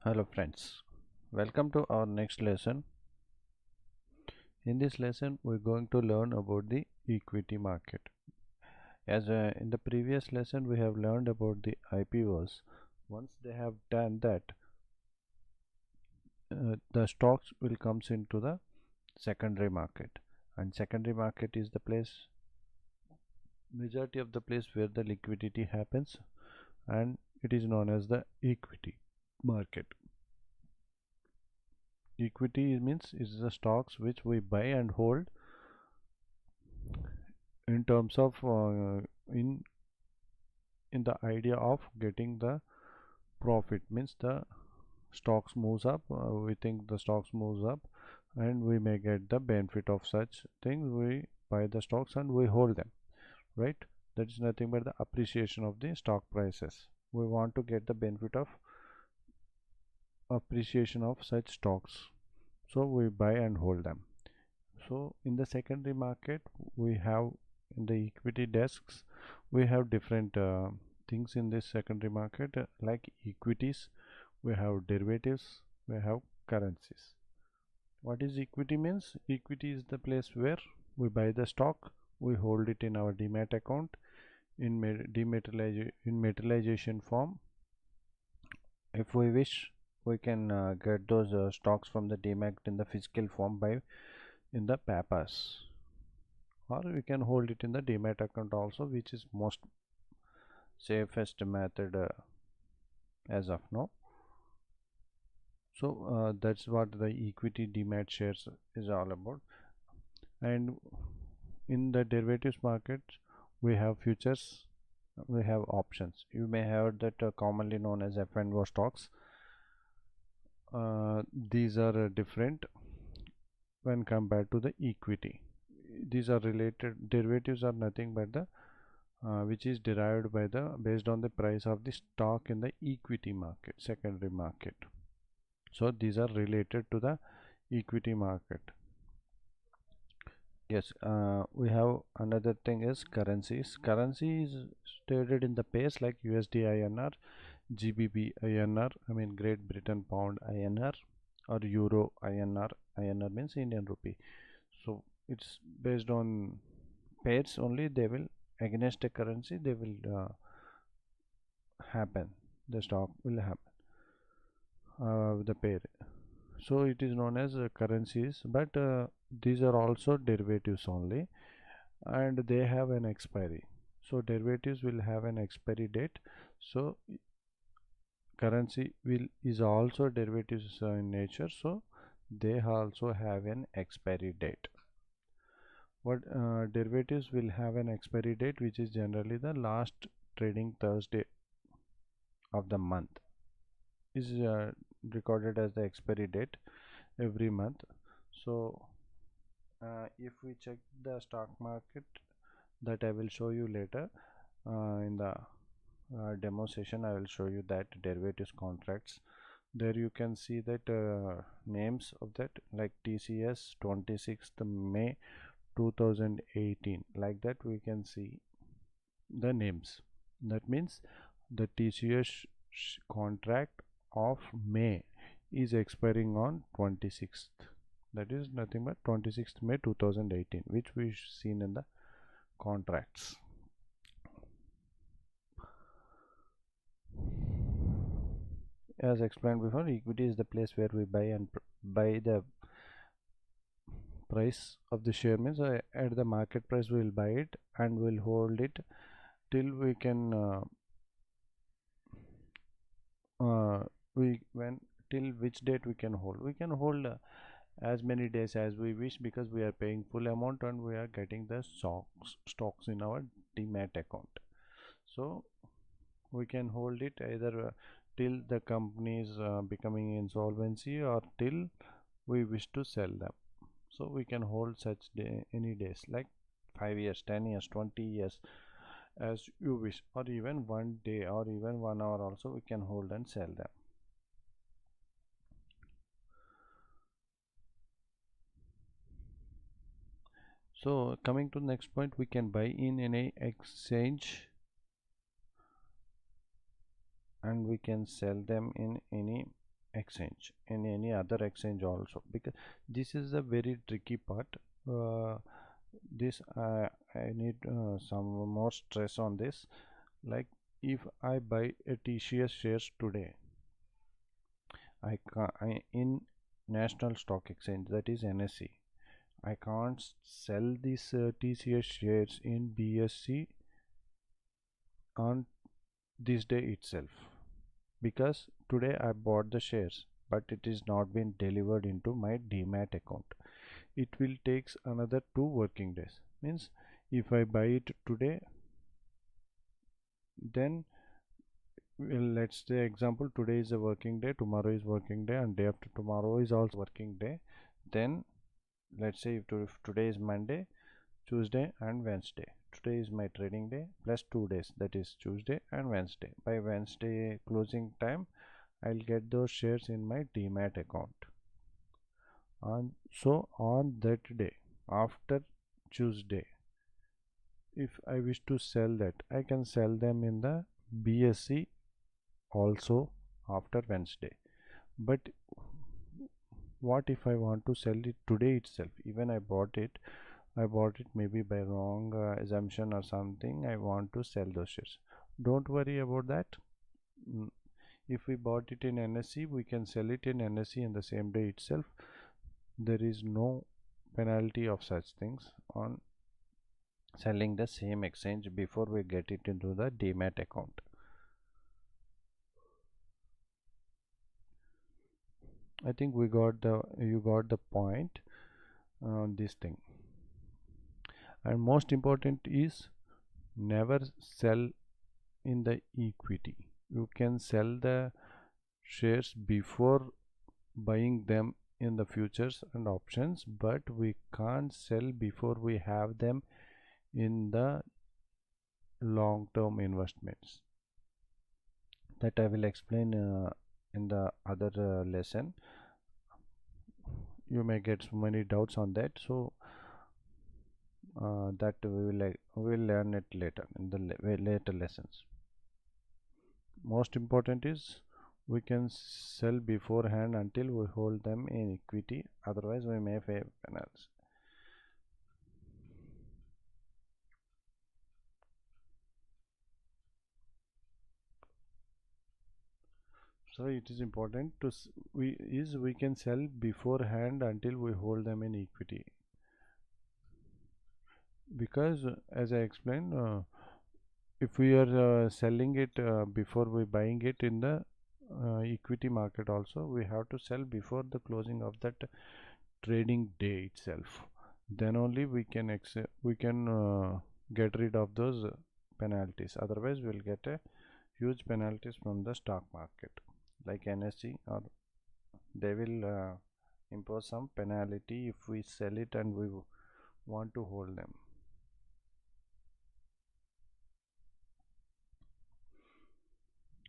Hello friends, welcome to our next lesson. In this lesson we're going to learn about the equity market. As in the previous lesson we have learned about the IPOs. Once they have done that, the stocks will comes into the secondary market, and secondary market is the place, majority of the place where the liquidity happens, and it is known as the equity market. Equity means is the stocks which we buy and hold in terms of in the idea of getting the profit. Means the stocks moves up, we think the stocks moves up and we may get the benefit of such things. We buy the stocks and we hold them, right? That is nothing but the appreciation of the stock prices. We want to get the benefit of appreciation of such stocks, so we buy and hold them. So in the secondary market we have, in the equity desks we have different things in this secondary market, like equities, we have derivatives, we have currencies. What is equity means? Equity is the place where we buy the stock, we hold it in our demat account in dematerialization form. If we wish, we can get those stocks from the demat in the physical form by in the papers, or we can hold it in the demat account also, which is most safest method as of now. So that's what the equity demat shares is all about. And in the derivatives market we have futures, we have options. You may have that commonly known as F&O stocks. These are different when compared to the equity. These are related, derivatives are nothing but the which is derived by the based on the price of the stock in the equity market, secondary market. So these are related to the equity market. Yes, we have another thing is currencies. Currency is traded in the pairs like USD INR, GBP INR, I mean Great Britain Pound INR, or Euro INR. INR means Indian rupee. So it's based on pairs only. They will, against a currency they will happen. The stock will happen the pair. So it is known as currencies, but these are also derivatives only, and they have an expiry. So derivatives will have an expiry date. So currency will is also derivatives in nature, so they also have an expiry date. What derivatives will have an expiry date, which is generally the last trading Thursday of the month, is recorded as the expiry date every month. So if we check the stock market, that I will show you later in the demo session, I will show you that derivatives contracts. There you can see that names of that, like TCS 26th May 2018, like that we can see the names. That means the TCS contract of May is expiring on 26th, that is nothing but 26th May 2018, which we seen in the contracts. As explained before, equity is the place where we buy the price of the share, means at the market price we will buy it and we'll hold it till we can we when till which date we can hold. We can hold as many days as we wish, because we are paying full amount and we are getting the stocks in our demat account. So we can hold it either till the company is becoming insolvency, or till we wish to sell them. So we can hold such day, any days, like 5 years, 10 years, 20 years, as you wish, or even 1 day or even 1 hour also we can hold and sell them. So coming to the next point, we can buy in any exchange and we can sell them in any exchange, in any other exchange also, because this is a very tricky part. uh, this I need some more stress on this. Like, if I buy a TCS shares today, in National Stock Exchange, that is NSE, I can't sell these TCS shares in BSE on this day itself, because today I bought the shares but it is not been delivered into my demat account. It will takes another 2 working days. Means if I buy it today, then, well, let's say example, today is a working day, tomorrow is working day, and day after tomorrow is also working day. Then let's say if today is Monday, Tuesday and Wednesday, today is my trading day plus 2 days, that is Tuesday and Wednesday. By Wednesday closing time, I'll get those shares in my demat account. And so on that day, after Tuesday, if I wish to sell that, I can sell them in the BSE also after Wednesday. But what if I want to sell it today itself? Even I bought it maybe by wrong assumption or something, I want to sell those shares. Don't worry about that. Mm, if we bought it in NSE, we can sell it in NSE in the same day itself. There is no penalty of such things on selling the same exchange before we get it into the demat account. I think you got the point on this thing. And most important is, never sell in the equity. You can sell the shares before buying them in the futures and options, but we can't sell before we have them in the long-term investments. That I will explain in the other lesson. You may get so many doubts on that, so that we will learn it later in the later lessons. Most important is, we can sell beforehand until we hold them in equity, otherwise we may pay penalties. So it is important to we can sell beforehand until we hold them in equity, because as I explained, if we are selling it before we buying it in the equity market also, we have to sell before the closing of that trading day itself. Then only we can get rid of those penalties. Otherwise we will get a huge penalties from the stock market, like NSE, or they will impose some penalty if we sell it and we want to hold them.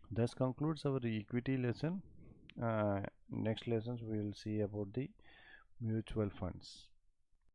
This concludes our equity lesson. Next lessons we will see about the mutual funds.